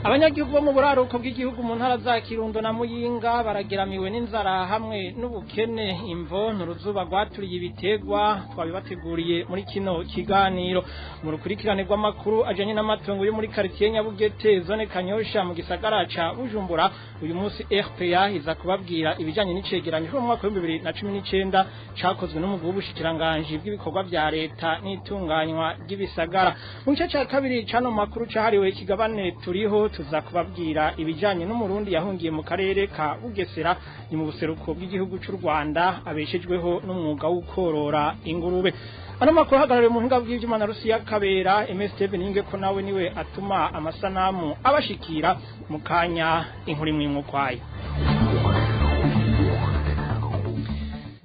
Abanyagihugu bo mu buraruko bw'igihugu mu ntara za Kirundo na Muyinga barageramiwe n'inzara hamwe n'ubukene imvo n'uruzuba rwaturiye ibitegwa twabibateguriye muri kino kiganiro mu rukurikirane rw'amakuru ajanye n'amatongo yo muri quartier Nyabugete zone Kanyosha mu gisagara ca Bujumbura uyu munsi RPA iza kubabwira ibijanye n'icegeranyo cyo mu mwaka wa 2019 cakozwe n'umugwi w'ubushikiranganje bw'ibikorwa vya leta n'itunganywa ry'ibisagara mu gice ca kabiri cano makuru cahariwe kigabane turiho tuza kubabwira ibijanye n'umurundi yahungiye mu karere ka Bugesera ni mu buseruko bw'igihugu cy'u Rwanda abeshejweho n'umwuga w'ukorora ingurube. Ano makuru hagarariwe mu hinga bw'ivyuma na Rusiya Kabera MSTV ninge ko nawe niwe atuma amasanamu abashikira mu kanya inkuru imwe kwayo.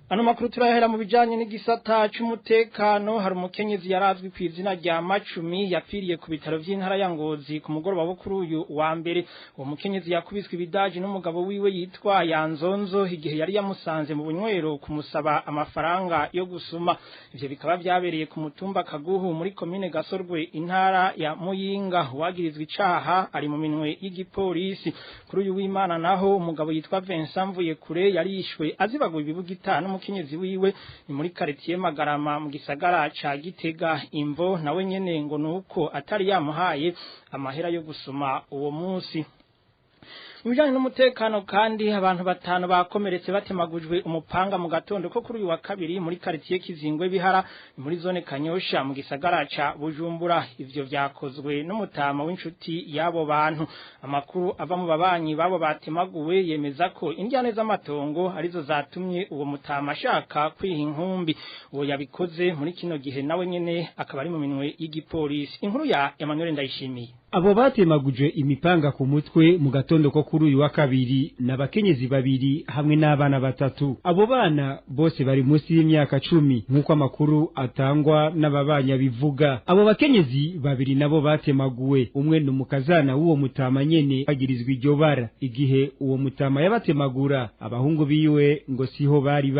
Ano makuru turahera mu bijanye n'igisata c'umutekano hari umukenyezi yarazwi ku izina rya Macumi yapfiriye ku bitaro vy'intara ya Ngozi ku mugoroba wo kuri uyu wa mbere uwo mukenyezi yakubiswe ibidaji n'umugabo wiwe yitwa Yanzonzo igihe yari yamusanze mu bunywero kumusaba amafaranga yo gusuma ivyo bikaba vyabereye ku mutumba Kaguhu muri commune Gasorgwe intara ya Muyinga wagirizwe icaha ari mu minwe y'igipolisi kuri uyu w'Imana naho umugabo yitwa Vincent Mvuyekure yarishwe azibaguye ibibugita umukenyezi wiwe ni muri quartier Magarama mu gisagara ca Gitega imvo nawe nyene ngo nuko atari yamuhaye amahera yo gusuma uwo munsi. Mujanye n'umutekano kandi abantu batanu bakomeretse batemagujwe umupanga mu gatondo ko kuri uyu wa kabiri muri quartier Kizingwe Bihara muri zone Kanyosha mu gisagara ca Bujumbura ivyo vyakozwe n'umutama w'inshuti yabo bantu amakuru ava mu babanyi babo batemaguwe yemeza ko indyane z'amatongo arizo zatumye uwo mutama ashaka kwiha inkumbi uwo yabikoze muri kino gihe nawe nyene akaba ari mu minwe y'igipolisi inkuru ya Emmanuel Ndayishimiye. Abo batemaguje imipanga ku mutwe mu gatondo ko kuri uyu wa kabiri n'abakenyezi babiri hamwe n'abana batatu. Abo bana bose bari munsi y'imyaka 10 nkuko amakuru atangwa n'ababanya bivuga. Abo bakenyezi babiri nabo batemaguwe umwe n'umukazana w'uwo mutama nyene bagirizwe iryo bara igihe uwo mutama yabatemagura abahungu biwe ngo siho bari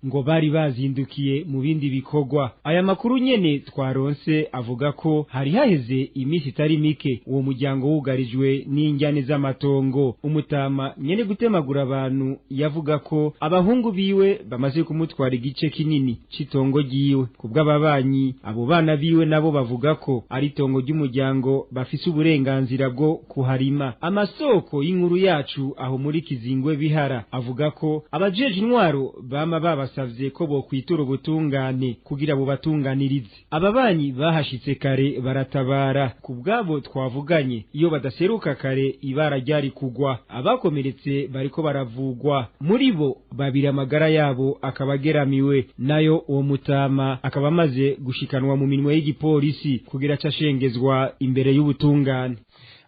ngo bari bazindukiye mu bindi bikogwa. Aya makuru nyene twaronse avuga ko hari haheze imisi itari mike uwo muryango wugarijwe n'injyane z'amatongo umutama nyene gutemagura abantu yavuga ko abahungu biwe bamaze kumutwara igice kinini citongo giwe kubw'ababanyi abo bana biwe nabo bavuga ko ari tongo ry'umuryango bafise uburenganzira bwo kuharima. Amasoko y'inkuru yacu aho muri Kizingwe Bihara avuga ko abajeje intwaro bama babasavye ko bo kwitura ubutungane kugira bo batunganirize. Ababanyi bahashitse kare baratabara kubwabo twavuganye iyo badaseruka kare ibara ryari kugwa abakomeretse bariko baravugwa muri bo babiri amagara yabo akabageramiwe nayo uwo mutama akaba amaze gushikanwa mu minwe y'igipolisi kugira cashengezwa imbere y'ubutungane.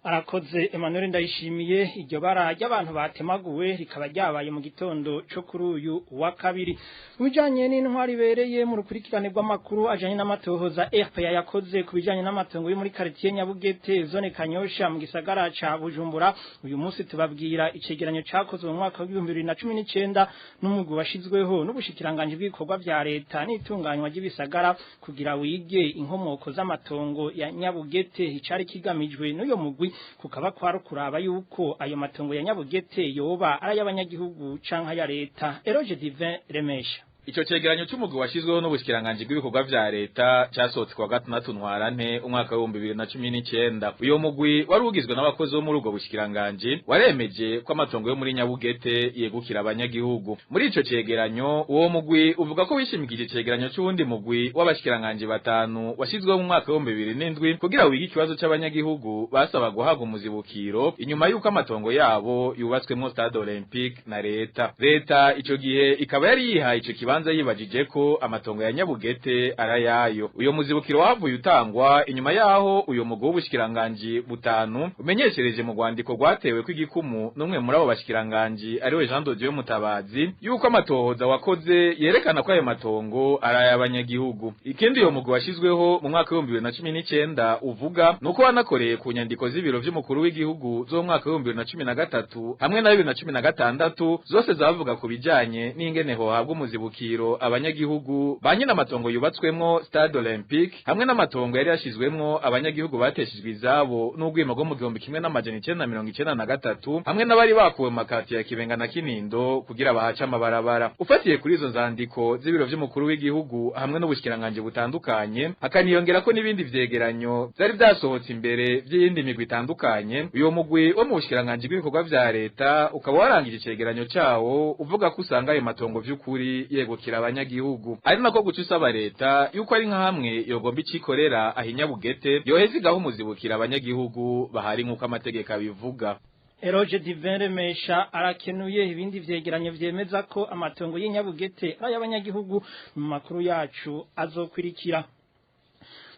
Arakoze Emmanuel Ndayishimiye iryo bara ry'abantu batemaguwe rikaba ryabaye mu gitondo cyo kuri uyu wa kabiri bijanye n'intwari bereye mu rukurikirane rw'amakuru ajanye n'amatohoza RPA yakoze ku bijanye n'amatongo yo muri quartier Nyabugete zone Kanyosha mu gisagara ca Bujumbura uyu munsi tubabwira icegeranyo cakozwe mu mwaka wa 2019 n'umugwi washizweho n'ubushikiranganje bw'ibikorwa vya leta n'itunganywa ry'ibisagara kugira wige inkomoko z'amatongo ya Nyabugete icari kigamijwe n'uyo mugwi kukaba kwaro kuraba yuko ayo matongo ya Nyabugete yoba ari y'abanyagihugu canka ya leta. Eroge Divin Remesha. Ico cegeranyo c'umugwi washizweho n'ubushikiranganje bw'ibikorwa vya leta casohotse kwa gatandatu ntwarante umwaka wa 2019. Uyo mugwi wari ugizwe n'abakozi bo muri ubwo bushikiranganje waremeje ko amatongo yo muri Nyabugete yegukira abanyagihugu. Muri ico cegeranyo uwo mugwi uvuga ko wishimikije cegeranyo c'uwundi mugwi w'abashikiranganje batanu washizweho mu mwaka wa 2007 kugira wige ikibazo c'abanyagihugu basaba guhaga umuzibukiro inyuma y'uko amatongo yabo yubatswemo stade olympique na leta. Leta ico gihe ikaba yari yihaye ico kibanza yibajije ko amatongo ya Nyabugete arayayo. Uyo muzibukiro wavuye utangwa inyuma yaho uyo mugwi w'ubushikiranganje butanu umenyeshereje mu rwandiko rwatewe kw'igikumu n'umwe muri abo bashikiranganje ariwe Jean de Dieu Mutabazi yuko amatohoza wakoze yerekana ko ayo matongo arayabanyagihugu. Ikindi uyo mugwi washizweho mu mwaka wa 2019 uvuga nuko wanakoreye ku nyandiko z'ibiro vy'umukuru w'igihugu zo mu mwaka wa 2013 hamwe na 2016 zose zavuga ku bijanye n'ingene ho habwa umuzibukiro imizibukiro abanyagihugu banye n'amatongo yubatswemwo Stade Olympique hamwe n'amatongo yari yashizwemwo abanyagihugu bateshejwe izabo n'ugwimo rwo mu 1993 hamwe n'abari bakuwe mu makati ya Kibenga na Kinindo kugira bahaca amabarabara. Ufatiye kuri izo nzandiko z'ibiro vy'umukuru w'igihugu hamwe n'ubushikiranganje butandukanye, hakaniyongera ko n'ibindi vyegeranyo vyari vyasohotse imbere vy'iyindi migwi itandukanye, uyo mugwi wo mu bushikiranganje bw'ibikorwa vya leta ukaba warangije icegeranyo cawo uvuga ko usanga ayo matongo vy'ukuri yegukira abanyagihugu. Ari nako guca usaba leta yuko ari nka hamwe yogomba icikorera ahinya bugete yoheza igaho umuzibukira abanyagihugu bahari nk'uko amategeko abivuga. Eroge Divere Mesha arakenuye ibindi vyegeranyo vyemeza ko amatongo y'inyabugete ay'abanyagihugu mu makuru yacu azokwirikira.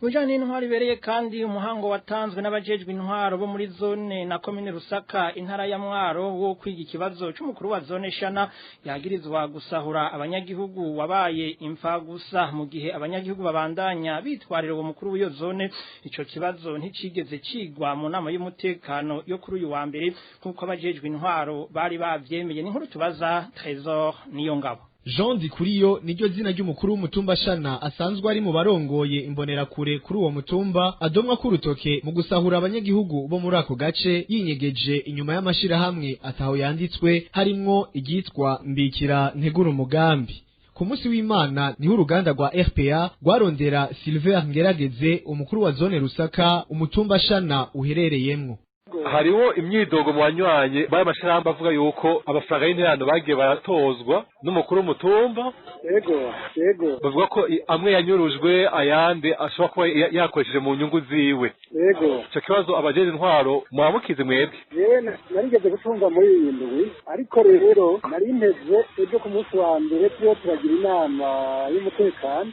Ujanye n'intwari bereye kandi umuhango watanzwe n'abajejwe intwaro bo muri zone na commune Rusaka intara ya Mwaro wo kwiga ikibazo c'umukuru wa zone Shana yagirizwa gusahura abanyagihugu wabaye imfa gusa mu gihe abanyagihugu babandanya bitwarira uwo mukuru w'iyo zone. Ico kibazo nticigeze cigwa mu nama y'umutekano yo kuri uyu wa mbere kuko abajejwe intwaro bari bavyemeye. Ni nkuru tubaza Trésor Niyongabo. Jean Dikuriyo niryo zina ry'umukuru w'umutumba Shana asanzwe ari mu barongoye imbonerakure kuri uwo mutumba adomwa ku rutoke mu gusahura abanyagihugu bo muri ako gace yinyegeje inyuma y'amashirahamwe ataho yanditswe harimwo igitwa Mbikira Ntegura Umugambi. Ku munsi w'Imana niho uruganda rwa RPA rwarondera Silver Ngerageze umukuru wa zone Rusaka umutumba Shana uherereyemwo. Hariho imyidogo mu banywanyi b'amashiramba avuga yuko amafaranga y'interano bagiye baratozwa n'umukuru w'umutumba. Yego bavuga ko amwe yanyurujwe ayandi ashobora kuba yakoresheje mu nyungu ziwe. Yego ico kibazo abajeje intwaro mwamukize mwebwe. Yewe narigeze gutunga muri iyi ndwi ariko rero nari nteze ejo ku munsi wa mbere turagira inama y'umutekano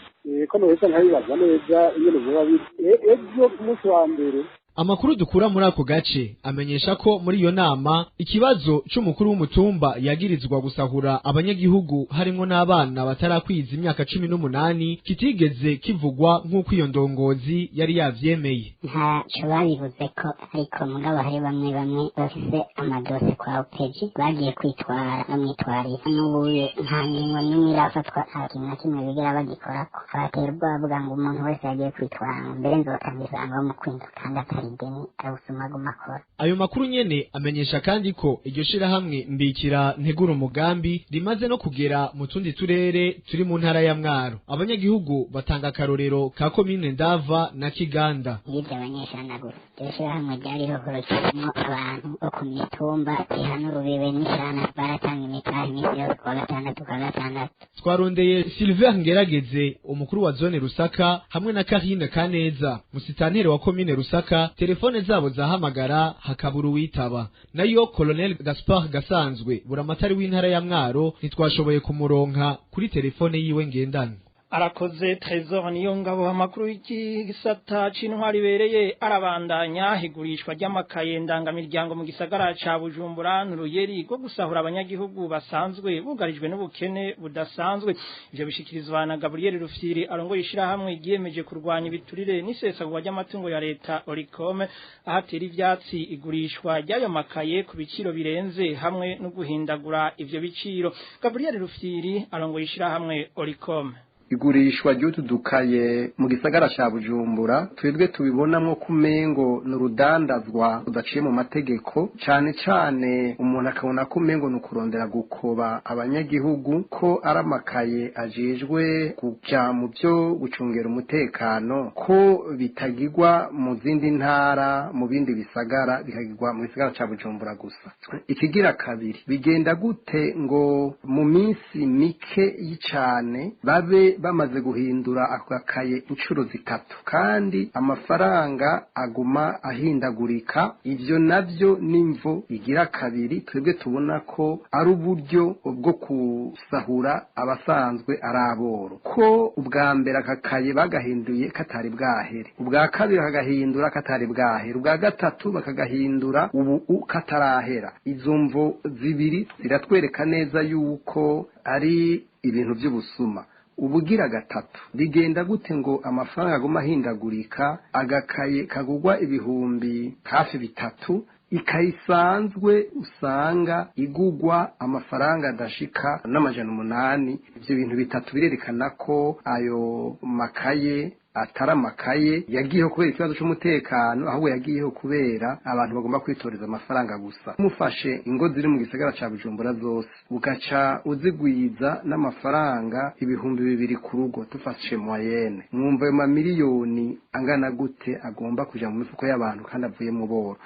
ko noheza ntabibaza neza ingene biba biri ejo ku munsi wa mbere. Amakuru dukura muri ako gace amenyesha ko muri iyo nama ikibazo c'umukuru w'umutumba yagirizwa gusahura abanyagihugu harimo n'abana batarakwiza imyaka 18 kitigeze kivugwa nk'uko iyo ndongozi yari yavyemeye. Nta babivuze ko ariko mugabo hari bamwe bafise amadose kwa opeji bagiye kwitwara bamwitwarira n'ubuye nta ngingo n'imwe irafatwa ikintu na kimwe bigera bagikorako. Abaterwa bavuga ngo umuntu wese yagiye kwitwara mbere nzotangiza mu kwinda kandi ayo makuru nyene amenyesha kandi ko iryo shirahamwe Mbikira Ntegura Umugambi rimaze no kugera mu tundi turere turi mu ntara ya Mwaro. Abanyagihugu batanga akarorero ka komine Ndava na Kiganda. Yibyo abanyeshana gusa iryo shirahamwe ryari rohorokemo abantu bo ku mitumba ihanurubiwe n'ishana baratanga imitahe imisi yose kuwa gatandatu. Twarondeye Silver Ngerageze umukuru wa zone Rusaka hamwe na Karine Kaneza musitantere wa komine Rusaka. Telefone zabo zahamagara hakabura uwitaba. Nayo Colonel Gaspard Gasanzwe buramatari w'intara ya Mwaro ntitwashoboye kumuronka kuri telefone yiwe ngendanwa. Arakoze Trésor Niyongabo. Amakuru y'igisata c'intwari bereye arabandanya higurishwa ry'amakaye ndangamiryango mu gisagara ca Bujumbura n'uruyeri rwo gusahura abanyagihugu basanzwe bugarijwe n'ubukene budasanzwe. Ivyo bishikirizwa na Gabriel Rufyiri arongoye ishirahamwe ryiyemeje kurwanya ibiturire n'isesagurwa ry'amatungo ya leta Oricome ahatera ivyatsi igurishwa ry'ayo makaye ku biciro birenze hamwe no guhindagura ivyo biciro. Gabriel Rufyiri arongoye ishirahamwe Oricome. Igurishwa ry'utudukaye mu gisagara ca Bujumbura twebwe tubibonamwo kumengo n'urudandazwa udaciye mu mategeko cane umuntu akabona kumengo n'ukurondera gukoba abanyagihugu ko aramakaye ajejwe kuja mu byo gucungera umutekano ko bitagirwa mu zindi ntara mu bindi bisagara bikagirwa mu gisagara ca Bujumbura gusa. Ikigira kabiri bigenda gute ngo mu minsi mike y'icane babe bamaze guhindura akakaye inshuro zitatu kandi amafaranga aguma ahindagurika. Ivyo navyo nimvo igira kabiri twebwe tubona ko ari uburyo bwo kusahura abasanzwe araboro ko ubwa mbere akakaye bagahinduye katari bwahere, ubwa kabiri bakagahindura katari bwahere, ubwa gatatu bakagahindura ubu katarahera. Izo mvo zibiri ziratwereka neza yuko ari ibintu by'ubusuma. Ubugira gatatu bigenda gute ngo amafaranga aguma ahindagurika agakaye kagugwa ibihumbi hafi bitatu ikayisanzwe usanga igugwa amafaranga adashika n'800. Ivyo bintu bitatu birerekana ko ayo makaye atari amakaye yagiyeho kubera ikibazo cy'umutekano, ahubwo yagiyeho kubera abantu bagomba kwitoreza amafaranga gusa. Mufashe ingo ziri mu gisagara ca Bujumbura zose ugaca uzigwiza n'amafaranga 2,000 ku rugo, tufashe moyenne, mwumva ayo mamiliyoni angana gute agomba kuja mu mifuko y'abantu kandi avuye mu boro.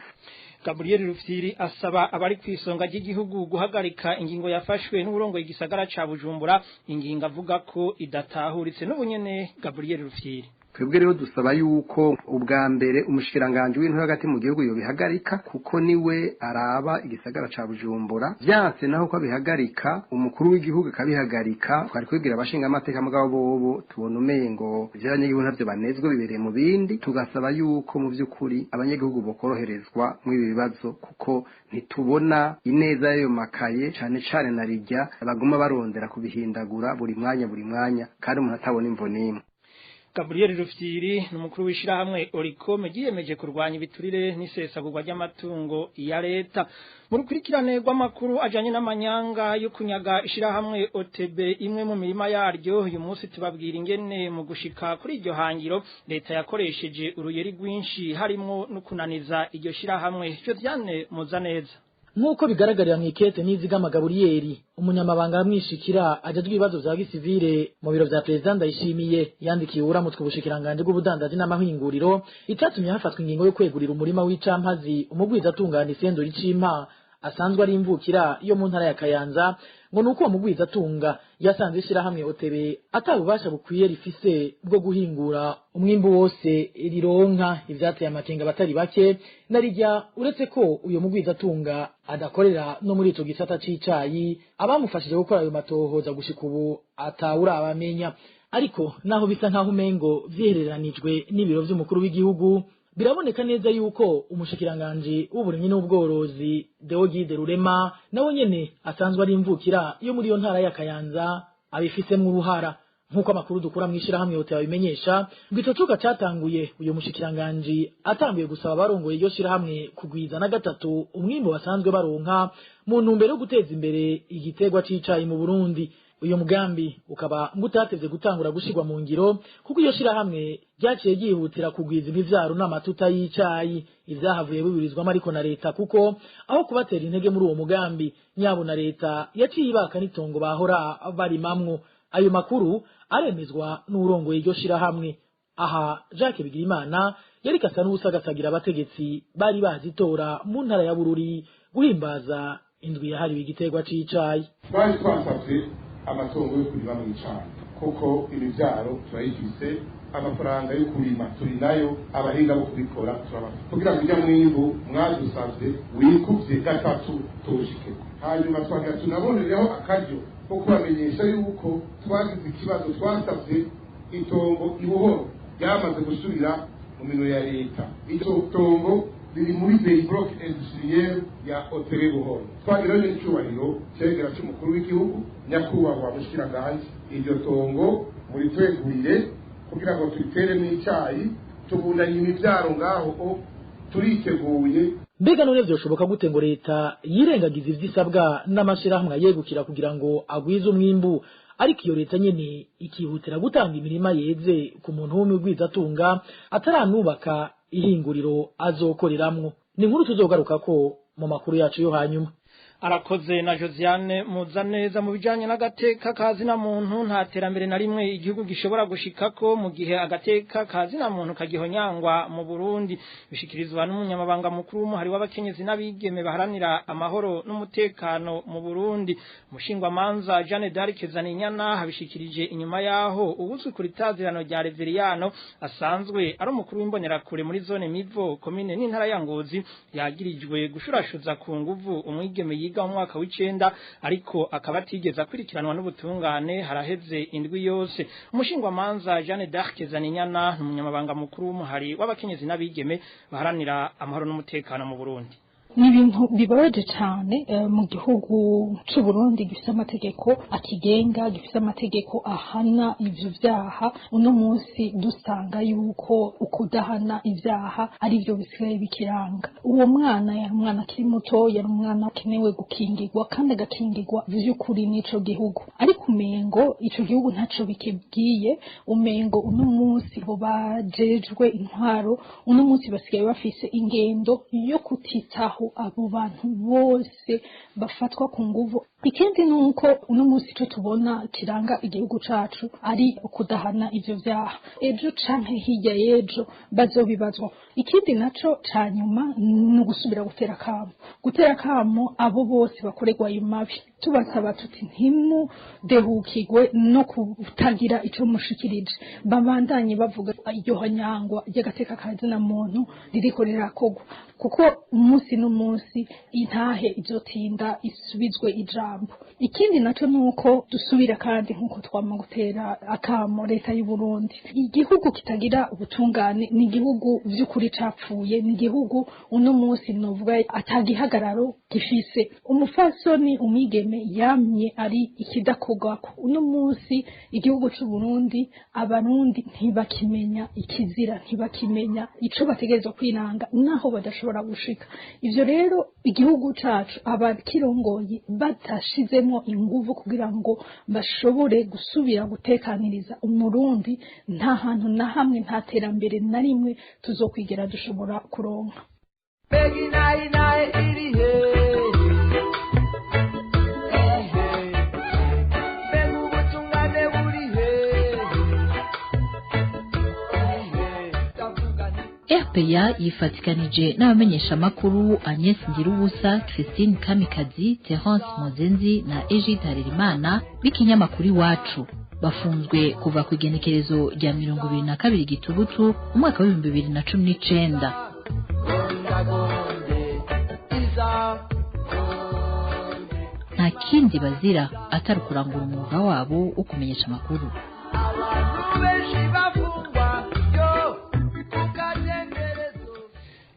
Gabriel Rufyiri asaba abari kwisonga ry'igihugu guhagarika ingingo yafashwe n'uburongo igisagara ca Bujumbura, ingingo avuga ko idatahuritse n'ubunyene. Gabriel Rufyiri: twebwe rero dusaba yuko ubwa mbere umushikiranganje w'intore hagati mu gihugu yobihagarika, kuko niwe araba igisagara ca Bujumbura. Vyanse naho ko abihagarika, umukuru w'igihugu akabihagarika, twari kwibwira abashinga amateka mugabo bobo tubona umengo ivyanyagihugu ntavyo banezwe, bibereye mu bindi. Tugasaba yuko mu vy'ukuri abanyagihugu bokoroherezwa mu ibi bibazo, kuko ntitubona ineza y'ayo makaye cane cane narijya baguma barondera kubihindagura buri mwanya kandi umuntu atabona imvo n'imwe. Gabriel Rufyiri n'umukuru w'ishirahamwe Oricom giyemeje kurwanya ibiturire n'isesagurwa ry'amatungo ya leta. Mu rukurikirane rw'amakuru ajanye n'amanyanga yo kunyaga ishirahamwe OTB imwe mu mirima yaryo, uyu munsi tubabwira ingene mu gushika kuri iryo hangiro leta yakoresheje uruyeri rwinshi harimwo no kunaniza iryo shirahamwe. Josiane Muzaneza: nk'uko bigaragarira mw'ikete n'izigama Gaburiyeri, umunyamabanga mwishikira ajejwe ibibazo vya gisivile mu biro vya President Ndayishimiye, yandikiye uramutse ubushikiranganje bw'ubudandaji n'amahinguriro itatumye hafatwa ingingo yo kwegurira umurima w'icampazi umugwiza atungana isendo ricimpa asanzwe ari imvukira yo mu ntara ya Kayanza, ngo nuko uwo mugwiza atunga yasanze ishirahamwe OTB atabubasha bukwiye rifise bwo guhingura umwimbu wose rironka. Ivyateye amakenga batari bake narijya uretse ko uyo mugwiza atunga adakorera no muri ico gisata c'icayi, abamufashije gukora ayo matohoza gushika ubu atawura abamenya. Ariko naho bisa nkaho umengo vyehereranijwe n'ibiro vy'umukuru w'igihugu, biraboneka neza yuko umushikiranganje w'uburimyi n'ubworozi Deogide Rurema nawe nyene asanzwe ari imvukira yo muri yo ntara ya Kayanza abifisemwe uruhara. Nkuko amakuru dukura mwishirahamwe yote abimenyesha, bitocuka catanguye uyo mushikiranganje atanguye gusaba barongoye iryo shirahamwe kugwiza na gatatu umwimbo basanzwe baronka mu ntumbero yo guteza imbere igitegwa c'icayi mu Burundi. Uyo mugambi ukaba ngutatevye gutangura gushirwa mu ngiro, kuko iyo shirahamwe ryaciye ryihutira kugwiza imivyaro n'amatuta y'icayi. Ivyahavuye biburizwamo ariko na leta, kuko aho kubatera intege muri uwo mugambi nyabo na leta yaciye ibaka n'itongo bahora barimamwo. Ayo makuru aremezwa n'urongoye iryo shirahamwe. Aha Jacques Bigirimana yari kasa n'ubusagasagira abategetsi bari bazitora mu ntara ya Bururi guhimbaza indwi yahariwe igitegwa c'icayi. Twari twasavye amatongo yo kurima mu icayi, kuko ibivyaro turayifise, amafaranga yo kurima turi nayo, abahinga bo kubikora turabafite, kugira ngo ujya mwimbu mwadusavye wikuvye gatatu tuwushikeko. Hanyuma twagira tunabonereho akaryo ko kubamenyesha yuko twagize ikibazo, twasavye itongo ibuhoro ryamaze gusubira mu minwe ya leta. Ico tongo riri muri Bay Block Industriel ya OTB Buhoro. Twagira n'icyubahiro cyegera cy'umukuru w'igihugu nyakubahwa mushikiranganje, iryo tongo muri twegurire kugira ngo tutere n'icayi, tubundanye imivyaro ngaho turiteguye. Mbega none vyoshoboka gute ngo leta yirengagiza ivyisabwa n'amashirahamwe yegukira kugira ngo agwize umwimbu, ariko iyo leta nyene ikihutira gutanga imirima yeze ku muntu w'umugwiza atunga ataranubaka ihinguriro azokoreramwo? Ni inkuru tuzogaruka ko mu makuru yacu yo hanyuma. Arakoze na Josiane Muzaneza. Mu bijanye n'agateka kazina muntu, nta terambere na rimwe igihugu gishobora gushikako mu gihe agateka kazina muntu kagihonyangwa mu Burundi. Bishikirizwa n'umunyamabanga mukuru w'umuhari w'abakenyezi n'abigeme baharanira amahoro n'umutekano mu Burundi. Umushingwa manza Jeanne d'Arc Zaninyana habishikirije inyuma yaho ubuzwi kuri tazirano rya Reveriyano asanzwe ari umukuru w'imbonerakure muri zone Mivo komine n'intara ya Ngozi yagirijwe gushurashuza ku nguvu umwigeme yiga mu mwaka w'icenda, ariko akaba atigeze akurikiranwa n'ubutungane haraheze indwi yose. Umushingwa manza Jeanne d'Arc Zaninyana n'umunyamabanga mukuru w'umuhari w'abakenyezi n'abigeme baharanira amahoro n'umutekano mu Burundi. ni ibintu bibabaje cyane mu gihugu cy'u Burundi gifite amategeko akigenga, gifite amategeko ahana ivyo vyaha. Uno munsi dusanga yuko ukudahana ivyaha ari byo bisigaye bikiranga. Uwo mwana yari umwana akiri muto, yari umwana akenewe gukingirwa kandi agakingirwa vy'ukuri n'ico gihugu, ariko umengo ico gihugu ntaco bikibwiye. Umengo uno munsi bo bajejwe intwaro uno munsi basigaye bafise ingendo yo kutitaho abo bantu bose bafatwa ku nguvu. Ikindi nuko uno munsi cyo tubona kiranga igihugu cacu ari ukudahana ivyo vyaha. Ejo canke hirya y'ejo bazobibazwa. Ikindi naco ca nyuma ni ugusubira gutera kamo abo bose bakorerwa ayo mabi, tubasaba tuti ntimudehukirwe no kutagira ico mushikirije, babandanye bavuga iryo hanyangwa ry'agateka kazina muntu ririko rirakogwa, kuko umunsi n'umunsi intahe izotinda isubizwe ijambo. Ikindi naco nuko dusubira kandi nkuko twama gutera akamo leta y'u Burundi, igihugu kitagira ubutungane ni igihugu vy'ukuri capfuye, ni igihugu uno munsi novuga atagihagararo gifise. Umufasoni umwigeme yamye ari ikidakogwako. Uno munsi igihugu c'u Burundi abarundi ntibakimenya ikizira, ntibakimenya ico bategerezwa kwiranga naho badashobora gushika. Ivyo rero igihugu cacu abakirongoye batashizemo inguvu kugira ngo bashobore gusubira gutekaniriza umurundi, nta hantu na hamwe, nta terambere na rimwe tuzokwigera dushobora kuronka. RPA yifatikanije n'abamenyesha makuru Agnes Ndirubusa, Christine Kamikazi, Terence Mozenzi na Egide Harerimana b'ikinyamakuru Iwacu. Bafunzwe kuva ku igenekerezo rya 22 Gitugutu umwaka wa 2019. Nta kindi bazira atari kurangura umwuga wabo wo kumenyesha amakuru.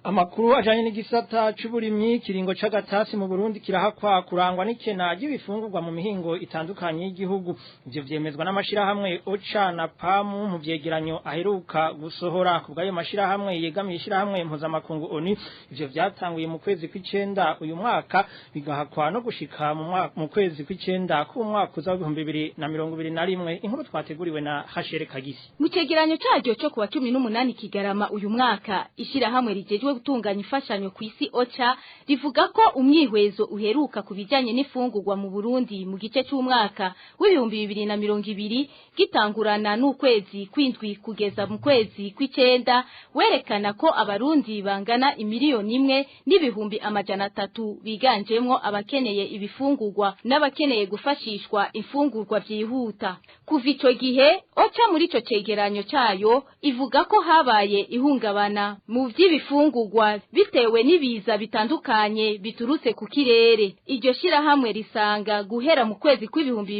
Amakuru ajanye n'igisata c'uburimyi, kiringo c'agatasi mu Burundi kirahakwa kurangwa n'ikena ry'ibifungurwa mu mihingo itandukanye y'igihugu. Ivyo vyemezwa n'amashirahamwe OCHA na PAMU mu vyegeranyo aheruka gusohora. Ku bw'ayo mashirahamwe yegamiye ishirahamwe mpuzamakungu ONU, ivyo vyatanguye mu kwezi kw'icenda uyu mwaka bigahakwa no gushika mu kwezi kw'icenda ku mwaka uza 2021. Inkuru twateguriwe na Hashere Kagisi. Mu cegeranyo caryo cyo kuwa 18 Kigarama uyu mwaka, ishirahamwe rijejwe gutunganya imfashanyo ku isi OCHA rivuga ko umwihwezo uheruka kubijanye n'ifungurwa mu Burundi mu gice cy'umwaka w'2020 gitangurana n'ukwezi kw'indwi kugeza mu kwezi kw'icenda werekana ko abarundi bangana imiliyoni 1,300,000 biganjemwo abakeneye ibifungurwa n'abakeneye gufashishwa ifungurwa vyihuta. Kuva ico gihe OCHA muri ico cegeranyo cayo ivuga ko habaye ihungabana mu vy'ibifungurwa bitewe n'ibiza bitandukanye biturutse ku kirere. Iryo shirahamwe risanga guhera mu kwezi kw'ibihumbi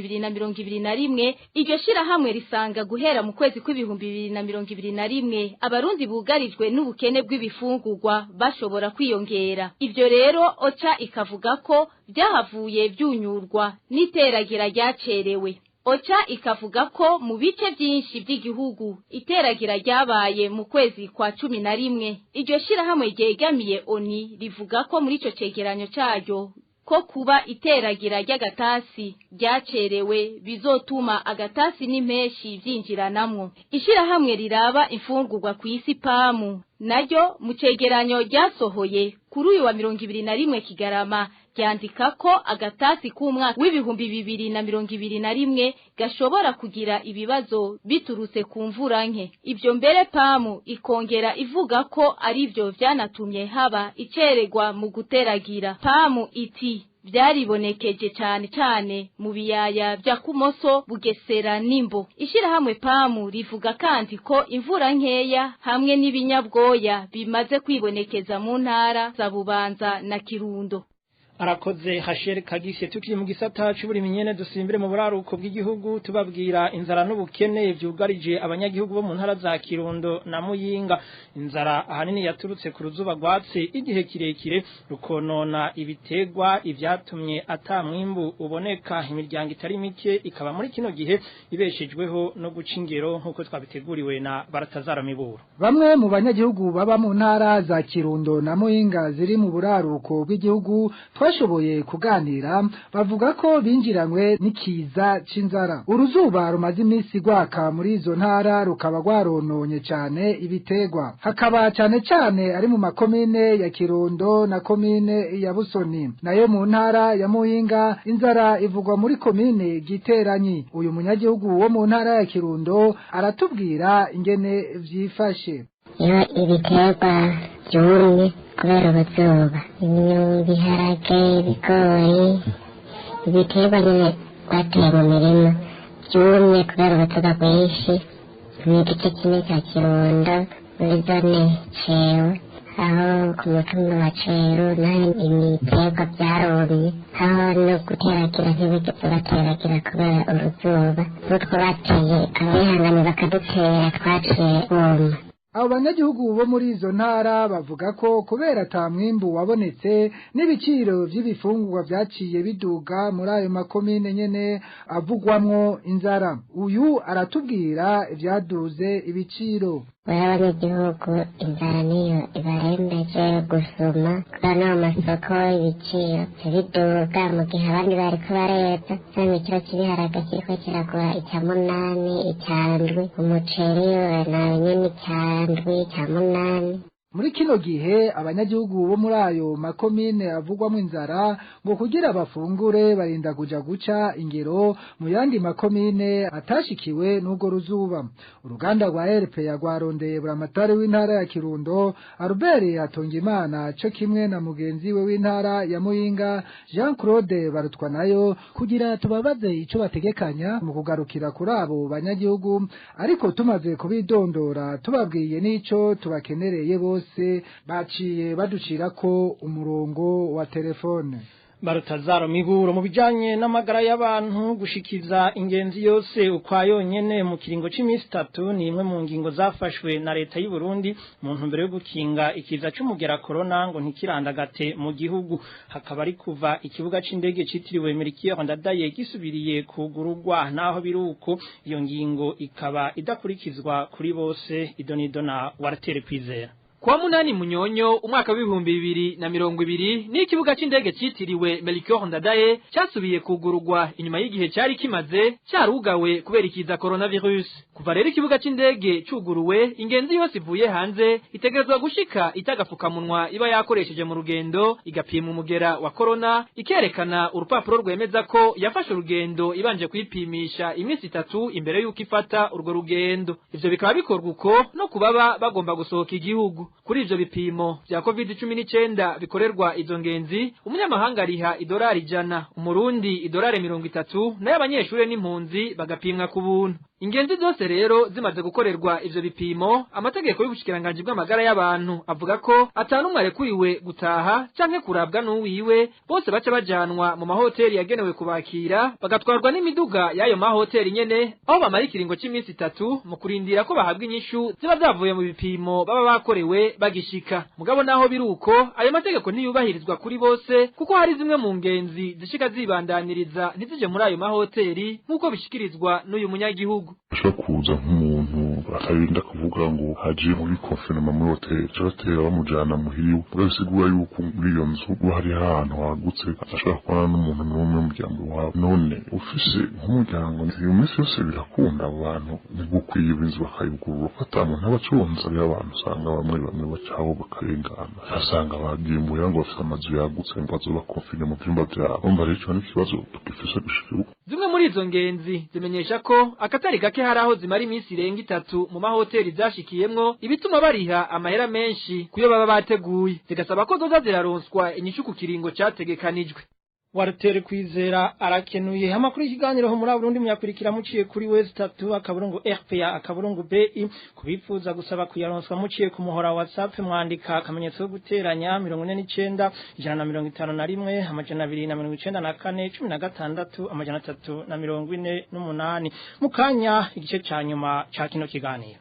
2021 abarundi bugarijwe n'ubukene bw'ibifungurwa bashobora kwiyongera. Ivyo rero OCHA ikavuga ko byahavuye byunyurwa n'iteragera ryacerewe. OCHA ikavuga ko mu bice byinshi by'igihugu iteragira ryabaye mu kwezi kwa 11. Iryo shirahamwe ryegamiye ONU rivuga ko muri ico cegeranyo caryo ko kuba iteragira ry'agatasi ryacerewe bizotuma agatasi n'impeshi vyinjiranamwo. Ishirahamwe riraba imfungurwa ku isi PAMU naryo mu cegeranyo ryasohoye kuri uyu wa 21 Kigarama ryandika ko agatasi k'umwaka w'2021 gashobora kugira ibibazo biturutse ku mvura nke. Ivyo mbere PAMU ikongera ivuga ko ari byo vyanatumye haba iceregwa mu guteragira. PAMU iti byaribonekeje cyane mu biyaya bya Kumoso, Bugesera n'Imbo. Ishirahamwe PAMU rivuga kandi ko imvura nkeya hamwe n'ibinyabwoya bimaze kwibonekeza mu ntara za Bubanza na Kirundo. arakoze Hasheri Kagise. Tukiri mu gisata cy'uburi minyene dusimbire mu buraruko bw'igihugu tubabwira inzara n'ubukene vyugarije abanyagihugu bo mu ntara za Kirundo na Muyinga. Inzara ahanini yaturutse ku ruzuba rwatse igihe kirekire rukonona ibitegwa ivyatumye atamwimbu uboneka. Imiryango itari mike ikaba muri kino gihe ibeshejweho no guca ingero nkuko twabiteguriwe na Baratazara Miburo. Bamwe mu banyagihugu baba mu ntara za Kirundo na Muyinga ziri mu buraruko bw'igihugu twashoboye kuganira bavuga ko binjiranywe n'ikiza c'inzara. Uruzuba rumaze iminsi gwaka muri izo ntara rukaba rwarononye cyane ibitegwa, hakaba cyane cyane ari mu makomine ya Kirundo na komine ya Busoni. Nayo mu ntara ya Muyinga inzara ivugwa muri komine Giteranyi. Uyu munyagihugu wo mu ntara ya Kirundo aratubwira ingene vyifashe. Iyo ibiterwa byumye kubera uruzuba, ibiharage, ibigori, ibiterwa nyine bateye mu mirima byumye kubera uruzuba rwinshi. Mu gice kimwe cya Kirundo muri zone Cewe, aho ku mutumba wa Ceru naho ibiterwa byarumye, aho no guteragira ntibigeze bateragira kubera uruzuba. N'utwo bateye abihangane bakadutera twaciye buma. Abo banyagihugu bo muri izo ntara bavuga ko kubera ata mwimbu wabonetse n'ibiciro vy'ibifungurwa vyaciye biduga muri ayo makomine nyene avugwamwo inzara. Uyu aratubwira ivyaduze ibiciro. Abanyagihugu inzara niyo ibarembeje gusuma kubera no mu masoko ibiciro biduga mu gihe abandi bariko bareza. Ikiro cy'ibiharage kiriko kiragura icya 8, icyandwi, umuceri nawe nyene icyandwi, icya 8. Muri kino gihe abanyagihugu bo muri ayo makomine avugwamo inzara ngo kugira bafungure barinda kuja guca ingero mu yandi makomine atashikiwe n'ubwo ruzuba. Uruganda rwa RP yagwarondeye buramatari w'intara ya Kirundo Albert Atongimana cyo kimwe na mugenzi we w'intara ya Muyinga Jean Claude Barutwa nayo kugira tubabaze ico bategekanya mu kugarukira kuri abo banyagihugu, ariko tumaze kubidondora tubabwiye n'ico tubakenereye bose baciye baducira ko umurongo wa telefone. Barutazaro Miburo. Mu bijanye n'amagara y'abantu gushikiza ingenzi yose ukwayo nyene mu kiringo c'imisi 3 ni imwe mu ngingo zafashwe na leta y'u Burundi mu ntumbero yo gukinga ikiza c'umugera corona ngo ntikirandagate mu gihugu. Hakaba ari kuva ikibuga c'indege citiriwe Melchior Ndadaye gisubiriye kugururwa, naho biruko iyo ngingo ikaba idakurikizwa kuri bose. Idonido na Waratere Kwizera. Kwa munani Munyonyo umwaka w'ibihumbi 2020 ni ikibuga c'indege citiriwe Melchior Ndadaye cyasubiye kugururwa inyuma y'igihe cyari kimaze cyarugawe kubera ikiza coronavirus. Kuva rero ikibuga c'indege cuguruwe, ingenzi yose ivuye hanze itegerezwa gushika itagafukamunwa iba yakoresheje mu rugendo, igapima umugera wa corona, ikerekana urupapuro rwemeza ko yafashe urugendo ibanje kwipimisha imisi 3 imbere y'uko ifata urwo rugendo. Ivyo bikaba bikorwa uko no kubaba bagomba gusohoka igihugu. Kuri ivyo bipimo vya COVID-19 bikorerwa izo ngenzi, umunyamahanga ariha $100, umurundi $30, nayo abanyeshure n'impunzi bagapimwa ku buntu. Ingenzi zose rero zimaze gukorerwa ivyo bipimo, amategeko y'ubushikiranganje bw'amagara y'abantu avuga ko atanumwe arekuriwe gutaha canke kurabwa n'uwiwe, bose baca bajanwa mu mahoteli yagenewe kubakira, bagatwarwa n'imiduga y'ayo mahoteli nyene, aho bamara ikiringo c'imisi 3 mu kurindira ko bahabwa inyishu ziba zavuye mu bipimo baba bakorewe bagishika. Mugabo naho biruko ayo mategeko ntiyubahirizwa kuri bose, kuko hari zimwe mu ngenzi zishika zibandaniriza ntizije muri ayo mahoteli nk'uko bishikirizwa n'uyu munyagihugu. Ashobora kuza nk'umuntu akarinda kuvuga ngo haje muri confinement muri hoteli, cyatera bamujana muhiriwe, urasigura yuko muri iyo nzu hari ahantu hagutse ashobora kubana n'umuntu n'umwe mu muryango wawe. None ufise nk'umuryango iyo minsi yose birakunda abantu ntibukwiye inzu bakayugurura ko atamuntu abacunza y'abantu, usanga bamwe bacaho bakarengana, asanga bagimbuye ngo bafite amazu yagutse ngo bazoba confine mu byumba byabo. Umva rero n'ikibazo tukifise gushika. Zimwe muri izo ngenzi zimenyesha ko akatari gake hari aho zimara iminsi irenga 3 mu mahoteli zashikiyemwo, ibituma bariha amahera menshi kuyo baba bateguye, zigasaba ko zoza ziraronswa inyishu ku kiringo cyategekanijwe. Warutere kwizera arakenuye amakuru y'ikiganiro ho muri Burundi muyakurikira muciye kuri West 3 akaburungu RPA akaburungu BI kubifuza gusaba kuyaronswa muciye ku muhora wa WhatsApp mwandika akamenyetso guteranya 49 151 amajana 294 16 348 mukanya igice ca nyuma ca kino kiganiro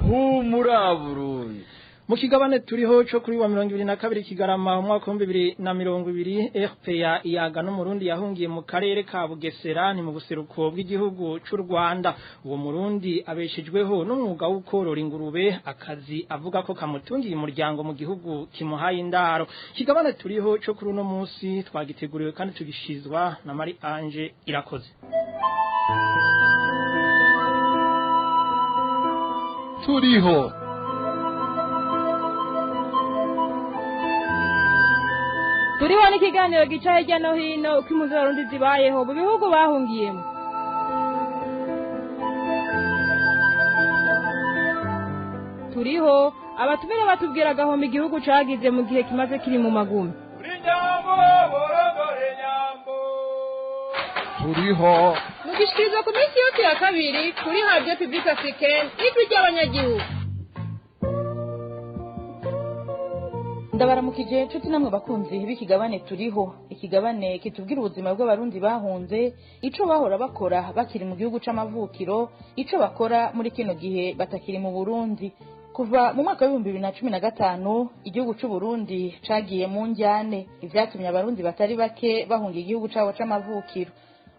humura Burundi mu kigabane turiho cyo kuri wa 22 Kigarama umwaka wa 2020 RPA iyaga no Murundi yahungiye mu karere ka Bugesera ni mu buseruko bw'igihugu cy'u Rwanda uwo Murundi abeshejweho n'umwuga w'ukorora ingurube akazi avuga ko kamutungiye umuryango mu gihugu kimuhaye indaro kigabane turiho cyo kuri uno munsi twagiteguriwe kandi tugishizwa na Marie Ange Irakoze turiho Turiho n'ikiganiro gica hirya no hino uko impunzi z'Abarundi zibayeho mu bihugu bahungiyemo. Turiho abatumire batubwira gahomba igihugu cagize mu gihe kimaze kiri mu magumi. Turiho mugishikiriza ku minsi yose ya kabiri kuri Radio Publique Africaine ijwi ry'abanyagihugu. Ndabaramukije nshuti namwe bakunzi b'ikigabane turiho ikigabane kitubwira ubuzima bw'abarundi bahunze ico bahora bakora bakiri mu gihugu c'amavukiro ico bakora muri kino gihe batakiri mu Burundi kuva mu mwaka wa 2015 igihugu c'u Burundi cagiye mu njyane ivyatumye abarundi batari bake bahunga igihugu cabo c'amavukiro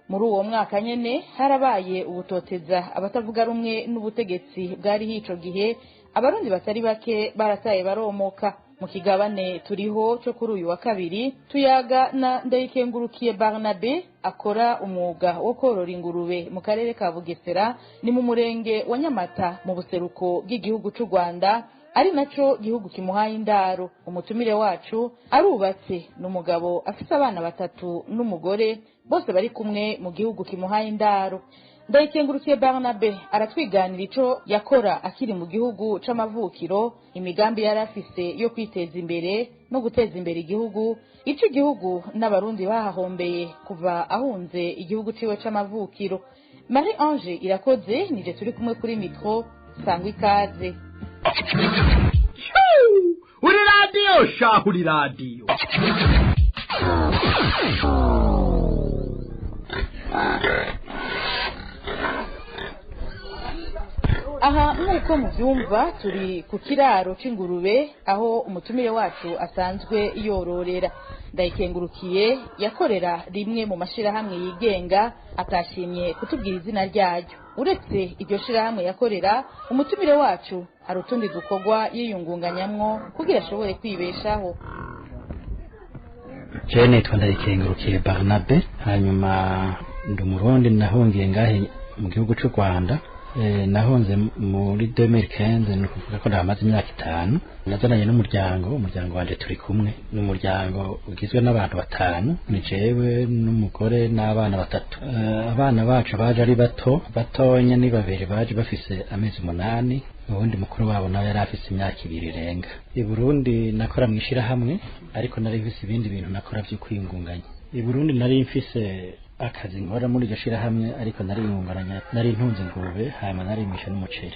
muri uwo mwaka nyene harabaye ubutoteza abatavuga rumwe n'ubutegetsi bwari hico gihe abarundi batari bake barataye baromoka mu kigabane turiho cyo kuri uyu wa kabiri tuyaga na Ndayikengurukiye Barnabe akora umwuga wo korora ingurube mu karere ka Bugesera ni mu murenge wa Nyamata mu buseruko bw'igihugu cy'u Rwanda ari naco gihugu kimuhaye indaro umutumire wacu arubatse n'umugabo afite abana batatu n'umugore bose bari kumwe mu gihugu kimuhaye indaro Ndayikengurukiye Barnabe aratwiganira ico yakora akiri mu gihugu c'amavukiro imigambi yarafise yo kwiteza imbere no guteza imbere igihugu ico igihugu n'abarundi bahahombeye kuva ahunze igihugu ciwe c'amavukiro Marie Ange Irakoze nije turi kumwe kuri micro sangwa ikaze uri radio shahuri radio aha nk'uko muvyumva turi ku kiraro c'ingurube aho umutumire wacu asanzwe yororera Ndayikengurukiye yakorera rimwe mu mashirahamwe yigenga atashimye kutubwira izina ryayo uretse iryo shirahamwe yakorera umutumire wacu hari utundi dukorwa yiyungunganyamwo kugira ashobore kwibeshaho Jene Ndayikengurukiye Barnabe hanyuma ndi Umurundi nahungiye ngahe mu gihugu cy'u Rwanda nahonze muri 2015 no kuvuga ko ndamaze imyaka 5 nazananye n'umuryango wanje turi kumwe n'umuryango ugizwe n'abantu 5 ni jewe n'umugore n'abana 3 abana bacu baje ari batonya ni babiri baje bafise amezi 8 ubundi mukuru wabo nawe yari afise imyaka 2 irenga i Burundi nakora mwishira hamwe ariko nari mfise ibindi bintu nakora byo kwiyungunganya i Burundi nari mfise akazi nkora muri iryo shirahamwe ariko nari yunguranya nari ntunze ingurube hanyuma nari misha n'umuceri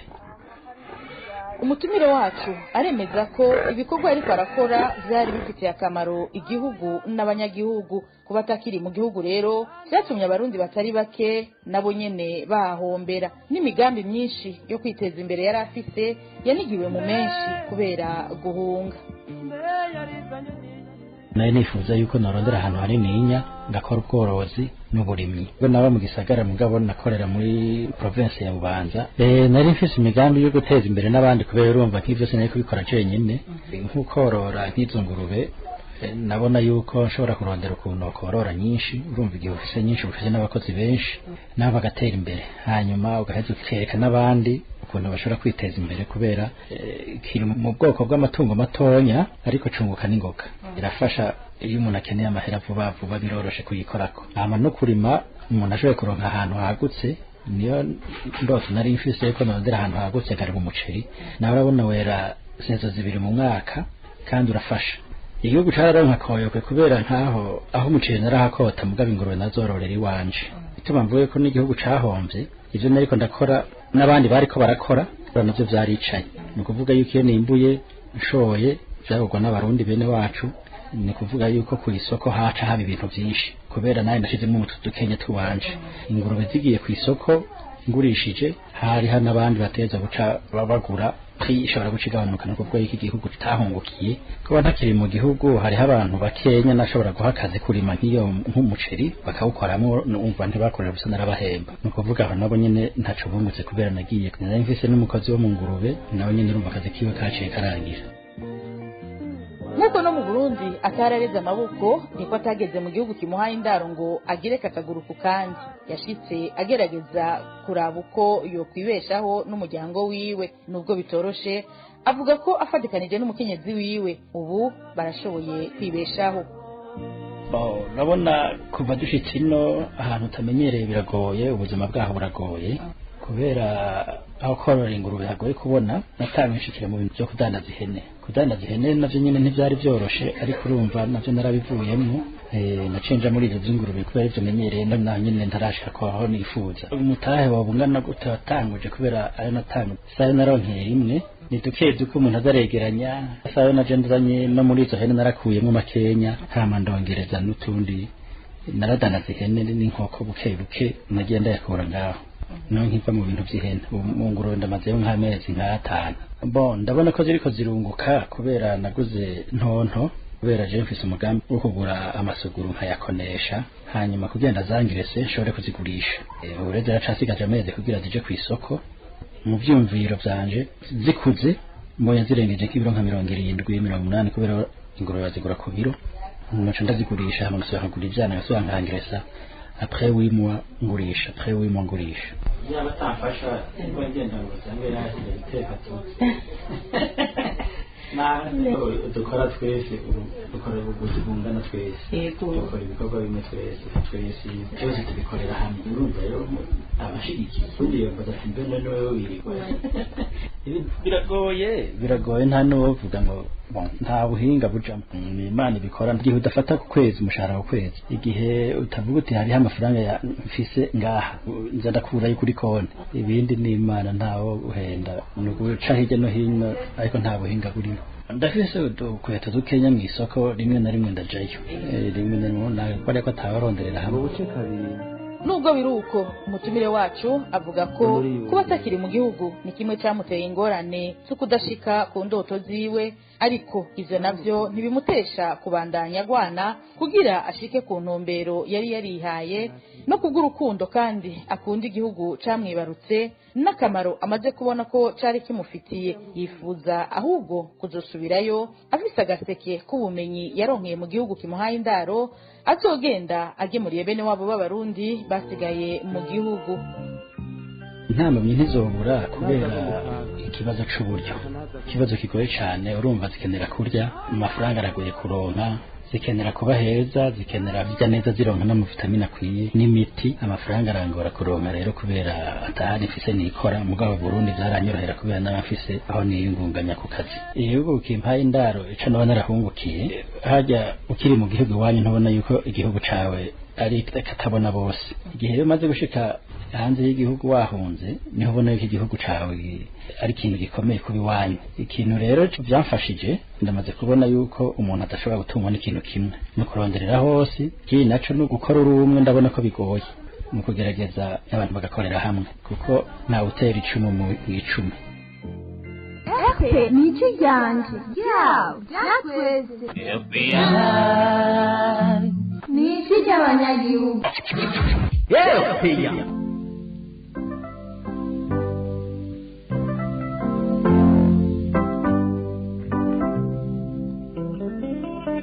umutumire wacu aremeza ko ibikorwa ariko arakora byari bifitiye akamaro igihugu n'abanyagihugu kuba atakiri mu gihugu rero byatumye abarundi batari bake nabo nyene bahombera n'imigambi myinshi yo kwiteza imbere yari afise yanigiwe mu menshi kubera guhunga naye nifuza yuko narondera ahantu hanininya ngakora ubworozi n'uburimyi bwo naba mu gisagara mugabo nakorera muri province ya Bubanza nari mfise imigambi yo guteza imbere n'abandi kubera urumva nk'ivyo sinari kubikora jenyine nk'ukorora nk'izo ngurube nabona yuko nshobora kurondera ukuntu korora nyinshi urumva igihe ufise nyinshi ufise n'abakozi benshi nabo bagatera imbere hanyuma ugaheza ukereka n'abandi ukuntu bashobora kwiteza imbere kubera kiri mu bwoko bw'amatungo matonya ariko cunguka n'ingoga irafasha iyo umuntu akeneye amahera vuba biroroshe kuyikorako hama no kurima umuntu ashoboye kuronka ahantu hagutse niyo ndoto nari mfise yuko nondera ahantu hagutse kari mu muceri nawe urabona wera sezo 2 mu mwaka kandi urafasha igihugu cararonka koyokwe kubera nkaho aho umuceri narahakota mugabo ingurube nazororera iwanje bituma mvuye ko n'igihugu cahomvye ivyo nariko ndakora n'abandi bariko barakora navyo vyaricaye ni ukuvuga yuko iyo nimbuye nshoye vyagurwa n'abarundi bene wacu ni kuvuga yuko ku isoko haca haba ibintu vyinshi kubera naye nashizemo umutu dukenya tuwanje ingurube zigiye ku isoko ngurishije hari hano abandi bateza guca babagura ishobora gucigabanuka no kuvuga yuko igihugu kitahungukiye kuba ntakiri mu gihugu hariho abantu bakenya nashobora guha akazi kurima nk'umuceri bakawukoramo umva ntibakorera busa narabahemba ni ukuvuga aho nabo nyene ntaco bungutse kubera nagiye nari mfise n'umukozi wo mu ngurube nawe nyene urumva akazi kiwe kaciye karangira nk'uko no mu Burundi atarareze amaboko niko atageze mu gihugu kimuhaye indaro ngo agereka akaguru ku kandi yashitse agerageza kuraba uko yokwibeshaho n'umuryango wiwe nubwo bitoroshe avuga ko afatikanije n'umukenyezi wiwe ubu barashoboye kwibeshaho. Nabona kuva dushitse ino ahantu utamenyereye biragoye ubuzima bwaho buragoye kubera aho korora ingurube hagoye kubona natamishikira mu bintu byo kudandaza ihene navyo nyene ntivyari vyoroshe ariko urumva navyo narabivuyemo nacenja muri ivyo vy'ingurube kubera ivyo menyereye naho nyene ntarashika ko aho nifuza umutahe wabungana gutatanguje kubera ayo natanguje sayo naronkeye rimwe ni duke duke umuntu azaregeranya sayo najendanye no muri izo hene narakuyemo makenya hama ndongereza n'utundi naradandaza ihene n'inkoko buke buke nagenda yakura ngaho no nkiva mu bintu by'ihene mu ngurube ndamazeyo nk'amezi nk'atanu ndabona ko ziriko zirunguka kubera naguze ntonto kubera je mfise umugambi wo kugura amasuguru nkayakonesha hanyuma kugenda zangirese nshobore kuzigurisha ureze yaracasigaje amezi kugira zije ku isoko mu vyumviro vyanje zikuze mbonye zirengeje nk'ibiro nka 70-80 kubera ingurube bazigura ku biro naco ndazigurisha hama ngasubira nkagura ivyana ngasubira nkangiresa après 8 mois ngurisha après 8 mois ngurisha yaba tamfasha ngo ngenda ngo cyangwa yashije biteka tu dukora twese dukora ubuguzi bungana twese dukora ibikorwa bimwe twese byose tubikorera hamwe urumva rero abashigikiye ugiye badafite mbene no wirigwa biragoye nta n'uvuga ngo nta buhinga bujamo Imana ibikora igihe udafata ku kwezi umushahara wa kwezi igihe utavuga uti hariho amafaranga ya mfise ngaha nza ndakurayo kuri konti ibindi ni Imana ntawo uhenda nuguca hirya no hino ariko nta buhinga burimo ndafise ukweto dukenya mu isoko rimwe na rimwe ndajayo rimwe na rimwe nakora ko atabaronderera hamwe ubuce kabiri nubwo biruko umutumire wacu avuga ko kuba atakiri mu gihugu ni kimwe cyamuteye ingorane cyo kudashika ku ndoto ziwe ariko ivyo navyo ntibimutesha kubandanya agwana kugira ashike ku ntumbero yari yarihaye no kubw'urukundo kandi akunda igihugu camwibarutse n'akamaro amaze kubona ko cari kimufitiye yifuza ahubwo kuzosubirayo afise agaseke k'ubumenyi yaronkeye mu gihugu kimuhaye indaro azogenda agemuriye bene wabo b'abarundi basigaye mu gihugu. Intamamye ntizobura kubera ikibazo c'uburyo ikibazo kigoye cyane urumva zikenera kurya amafaranga aragoye kuronka zikenera kuba heza zikenera bijya neza zironka n'amavitamine akwiye n'imiti amafaranga arangora kuronka rero kubera atahari mfise nikora mugabo Burundi byaranyorohera kubera n'abafise aho niyungunganya ku kazi igihugu kimpaye indaro ico naba narahungukiye hajya ukiri mu gihugu wanyu ntubona yuko igihugu cawe ari katabona bose igihe rero maze gushika hanze y'igihugu wahunze niho ubona yuko igihugu cawe ari ikintu gikomeye kuba iwanyu ikintu rero byamfashije ndamaze kubona yuko umuntu adashobora gutungwa n'ikintu kimwe no kuronderera hose kiri naco no gukora urumwe ndabona ko bigoye mu kugerageza abantu bagakorera hamwe kuko ntawe utera icumu mu icumi ni iki ryanje ryatwese ni iki ry'abanyagihugu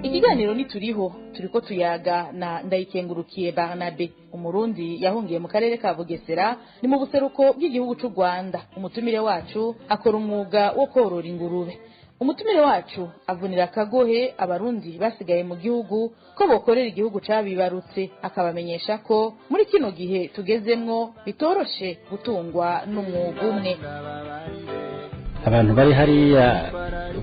ikiganiro nituriho turiko tuyaga na Ndayikengurukiye Barnabe umurundi yahungiye mu karere ka Bugesera ni mu buseruko bw'igihugu c'u Rwanda umutumire wacu akora umwuga wo korora ingurube umutumire wacu avunira akagohe abarundi basigaye mu gihugu ko bokorera igihugu cabibarutse akabamenyesha ko muri kino gihe tugezemwo bitoroshe gutungwa n'umwuga umwe abantu bari hariya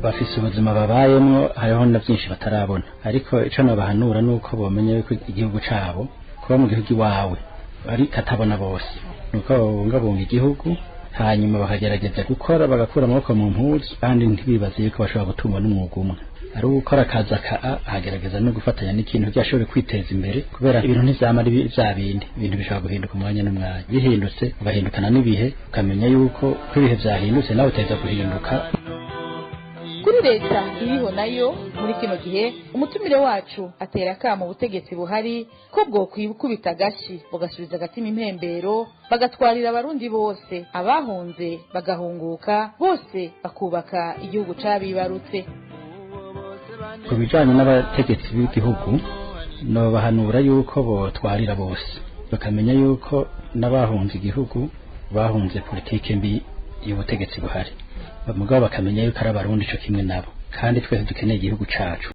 bafise ubuzima babayemwo hariho na byinshi batarabona ariko ico nabahanura nuko bomenye yuko igihugu cabo kuba mu gihugu iwawe ari katabona bose nuko babungabunga igihugu hanyuma bakagerageza gukora bagakura amaboko mu mpuzu kandi ntibibaze yuko bashobora gutungwa n'umwuga umwe ari gukora akazi agerageza no gufatanya n'ikintu cyashobora kwiteza imbere kubera ibintu ntivyama ari vya bindi ibintu bishobora guhinduka umwanya n'umwanya bihindutse ugahindukana n'ibihe ukamenya yuko ko ibihe vyahindutse nawe uteza guhinduka. Kuri leta iriho nayo muri kino gihe umutumire wacu atera kamo ubutegetsi buhari ko bwo kwibukubita gashi bugasubiza agatima impembero bagatwarira abarundi bose abahunze bagahunguka bose bakubaka igihugu cabibarutse. Ku bijanye n'abategetsi b'igihugu no bahanura yuko botwarira bose bakamenya yuko n'abahunze igihugu bahunze politike mbi y'ubutegetsi buhari mugabo bakamenya yuko ari abarundi ico kimwe nabo kandi twese dukeneye igihugu cacu.